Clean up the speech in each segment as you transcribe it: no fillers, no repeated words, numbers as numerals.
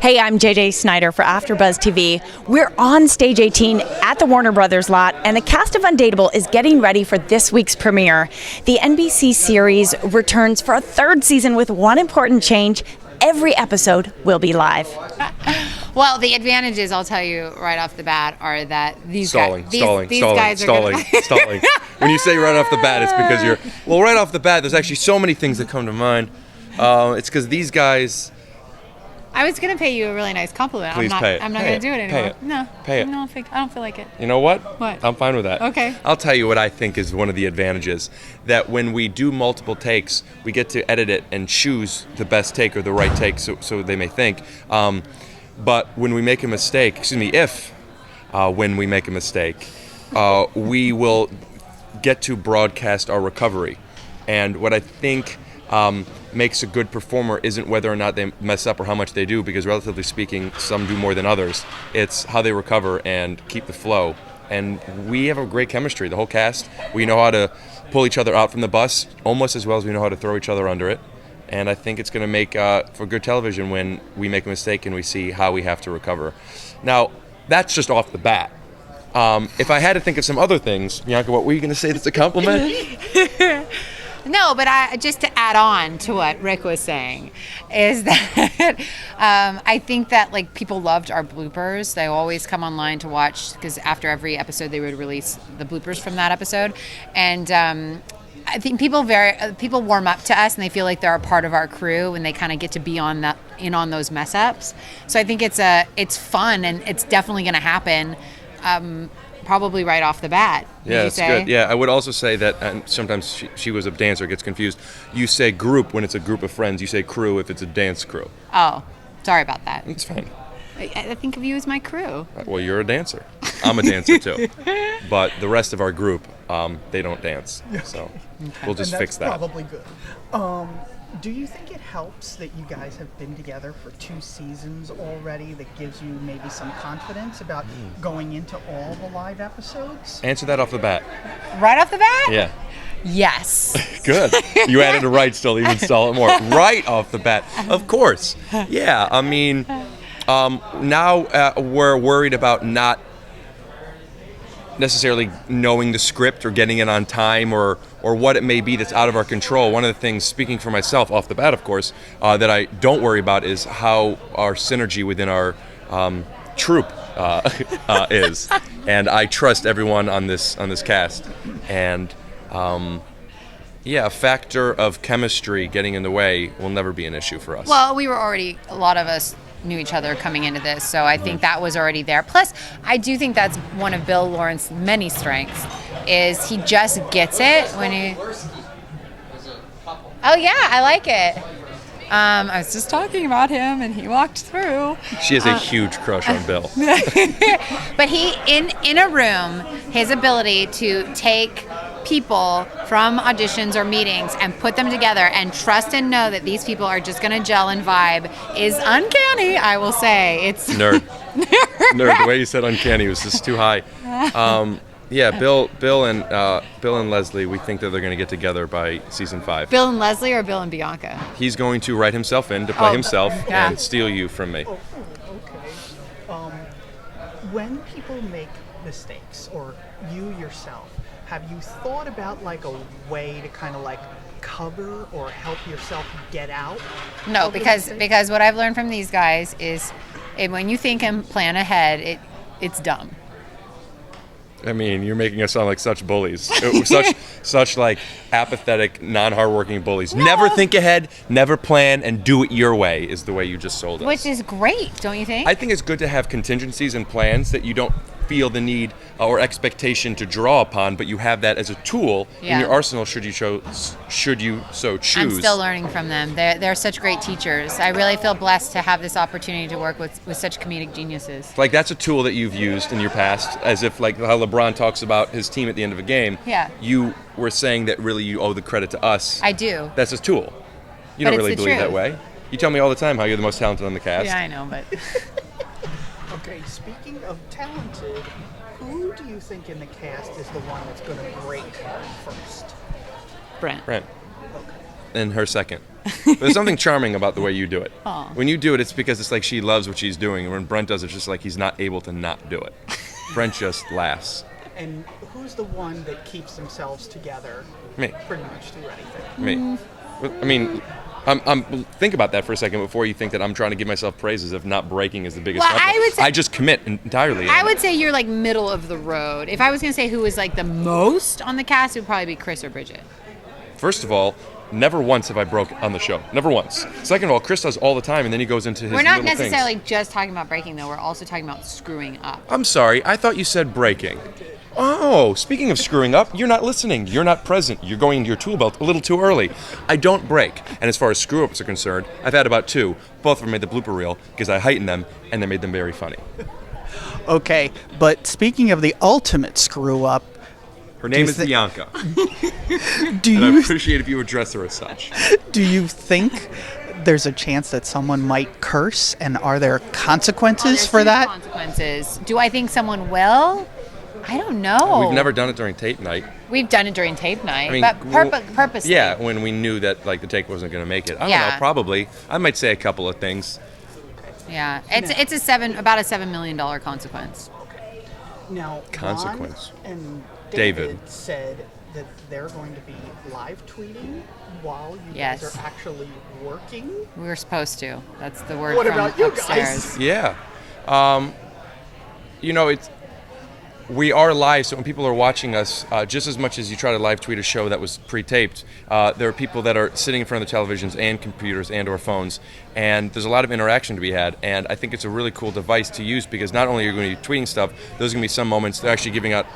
Hey, I'm JJ Snyder for AfterBuzz TV. We're on Stage 18 at the Warner Brothers lot, and the cast of Undateable is getting ready for this week's premiere. The NBC series returns for a third season with one important change. Every episode will be live. Well, the advantages, I'll tell you right off the bat, are that these guys are stalling. When you say right off the bat, it's because right off the bat, there's actually so many things that come to mind. It's because these guys... I was going to pay you a really nice compliment. Please pay it. I'm not going to do it anymore. Pay it. No. Pay it. I don't feel like it. You know what? What? I'm fine with that. Okay. I'll tell you what I think is one of the advantages. That when we do multiple takes, we get to edit it and choose the best take or the right take, so they may think. But when we make a mistake, when we make a mistake, we will get to broadcast our recovery. And what I think makes a good performer isn't whether or not they mess up or how much they do, because relatively speaking, some do more than others. It's how they recover and keep the flow. And we have a great chemistry, the whole cast. We know how to pull each other out from the bus almost as well as we know how to throw each other under it. And I think it's going to make for good television when we make a mistake and we see how we have to recover. Now, that's just off the bat. If I had to think of some other things, Bianca, what were you going to say that's a compliment? No, but just to add on to what Rick was saying, is that I think that people loved our bloopers. They always come online to watch, because after every episode they would release the bloopers from that episode, and I think people warm up to us and they feel like they're a part of our crew and they kind of get to be in on those mess ups. So I think it's fun, and it's definitely going to happen. Probably right off the bat. Yeah, it's good. Yeah, I would also say that, and sometimes she was a dancer, gets confused. You say group when it's a group of friends. You say crew if it's a dance crew. Oh, sorry about that. It's fine. I think of you as my crew. Well, you're a dancer. I'm a dancer too. But the rest of our group, they don't dance. So we'll just fix that. That's probably good. Do you think it helps that you guys have been together for 2 seasons already that gives you maybe some confidence about going into all the live episodes? Answer that off the bat. Right off the bat? Yeah. Yes. Good. You added a right still, even stall it more. Right off the bat. Of course. Yeah, I mean, now we're worried about not necessarily knowing the script or getting it on time or what it may be that's out of our control. One of the things, speaking for myself off the bat, of course, that I don't worry about is how our synergy within our troupe is. And I trust everyone on this cast. And a factor of chemistry getting in the way will never be an issue for us. Well, a lot of us knew each other coming into this, so I think that was already there. Plus, I do think that's one of Bill Lawrence's many strengths, is he just gets it when he... Oh yeah, I like it. I was just talking about him, and he walked through. She has a huge crush on Bill. But he, in a room, his ability to take people from auditions or meetings and put them together and trust and know that these people are just going to gel and vibe is uncanny, I will say. It's Nerd. The way you said uncanny was just too high. Bill and Leslie, we think that they're going to get together by season 5. Bill and Leslie or Bill and Bianca? He's going to write himself in to play himself and steal you from me. Okay. When people make mistakes, or you yourself, have you thought about a way to kind of cover or help yourself get out? No, because what I've learned from these guys is when you think and plan ahead, it's dumb. I mean, you're making us sound like such bullies. such apathetic, non-hardworking bullies. No. Never think ahead, never plan, and do it your way is the way you just sold us. Which is great, don't you think? I think it's good to have contingencies and plans that you don't feel the need or expectation to draw upon, but you have that as a tool in your arsenal should you so choose. I'm still learning from them. They're such great teachers. I really feel blessed to have this opportunity to work with such comedic geniuses. That's a tool that you've used in your past, as if how LeBron talks about his team at the end of a game. Yeah. You were saying that really you owe the credit to us. I do. That's a tool. You don't really believe that way. You tell me all the time how you're the most talented on the cast. Yeah, I know, but... Okay, speaking of talented, who do you think in the cast is the one that's going to break first? Brent. And her second. There's something charming about the way you do it. Aw. When you do it, it's because it's like she loves what she's doing, and when Brent does it, it's just like he's not able to not do it. Brent just laughs. And who's the one that keeps themselves together? Me. Pretty much through anything. Me. I mean, think about that for a second before you think that I'm trying to give myself praises if not breaking is the biggest Well, compliment. I would say- I just commit entirely. I would say you're like middle of the road. If I was going to say who was like the most on the cast, it would probably be Chris or Bridget. First of all, never once have I broke on the show. Never once. Second of all, Chris does all the time, and then he goes into his We're not little necessarily things. just talking about breaking, though. We're also talking about screwing up. I'm sorry. I thought you said breaking. Oh, speaking of screwing up, you're not listening. You're not present. You're going into your tool belt a little too early. I don't break. And as far as screw-ups are concerned, I've had about 2. Both of them made the blooper reel because I heightened them, and they made them very funny. Okay, but speaking of the ultimate screw up, Her name you is thi- Bianca, do and I you appreciate if you address her as such. do you think there's a chance that someone might curse, and are there consequences There's for huge that? Consequences. Do I think someone will? I don't know. We've never done it during tape night. We've done it during tape night, I mean, but purposely. Yeah, when we knew that like the take wasn't going to make it. I don't Yeah. know, probably. I might say a couple of things. Yeah, it's about a $7 million consequence. Now, Consequence. Ron and David. David said that they're going to be live tweeting while you Yes. guys are actually working. We were supposed to. That's the word What from about you upstairs. guys? Yeah. We are live, so when people are watching us, just as much as you try to live tweet a show that was pre-taped, there are people that are sitting in front of the televisions and computers and or phones, and there's a lot of interaction to be had, and I think it's a really cool device to use because not only are you going to be tweeting stuff, there's going to be some moments, they're actually giving out,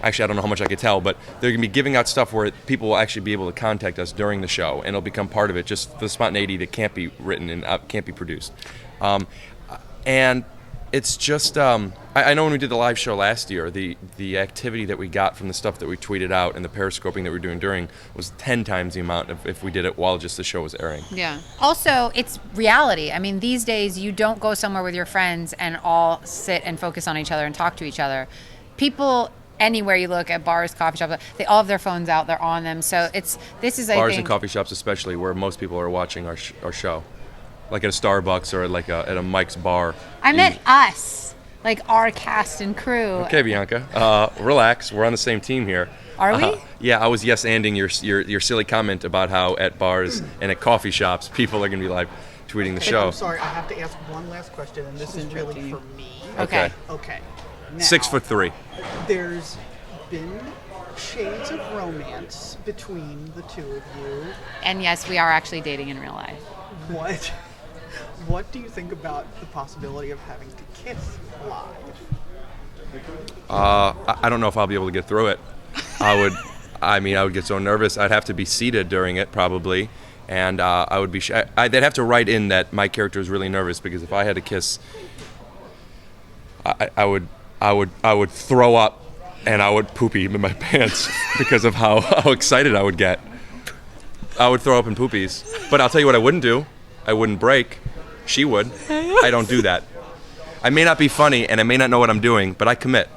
actually I don't know how much I could tell, but they're going to be giving out stuff where people will actually be able to contact us during the show, and it'll become part of it, just the spontaneity that can't be written and can't be produced. And it's just, I know when we did the live show last year, the activity that we got from the stuff that we tweeted out and the periscoping that we were doing during was 10 times the amount of if we did it while just the show was airing. Yeah. Also, it's reality. I mean, these days you don't go somewhere with your friends and all sit and focus on each other and talk to each other. People anywhere you look at bars, coffee shops, they all have their phones out. They're on them. So I think Bars and coffee shops especially, where most people are watching our show. Like at a Starbucks or like at a Mike's bar. I meant us, like our cast and crew. Okay, Bianca. Relax. We're on the same team here. Are we? Yeah, I was yes-anding your silly comment about how at bars and at coffee shops people are going to be live tweeting the And show. I'm sorry, I have to ask one last question, and this is really for me. Okay. Okay. Now, 6'3". There's been shades of romance between the two of you. And yes, we are actually dating in real life. What do you think about the possibility of having to kiss live? I don't know if I'll be able to get through it. I would get so nervous. I'd have to be seated during it probably, and I would be. They'd have to write in that my character is really nervous because if I had to kiss, I would throw up, and I would poopy in my pants because of how excited I would get. I would throw up in poopies. But I'll tell you what I wouldn't do. I wouldn't break. She would. I don't do that. I may not be funny and I may not know what I'm doing, but I commit.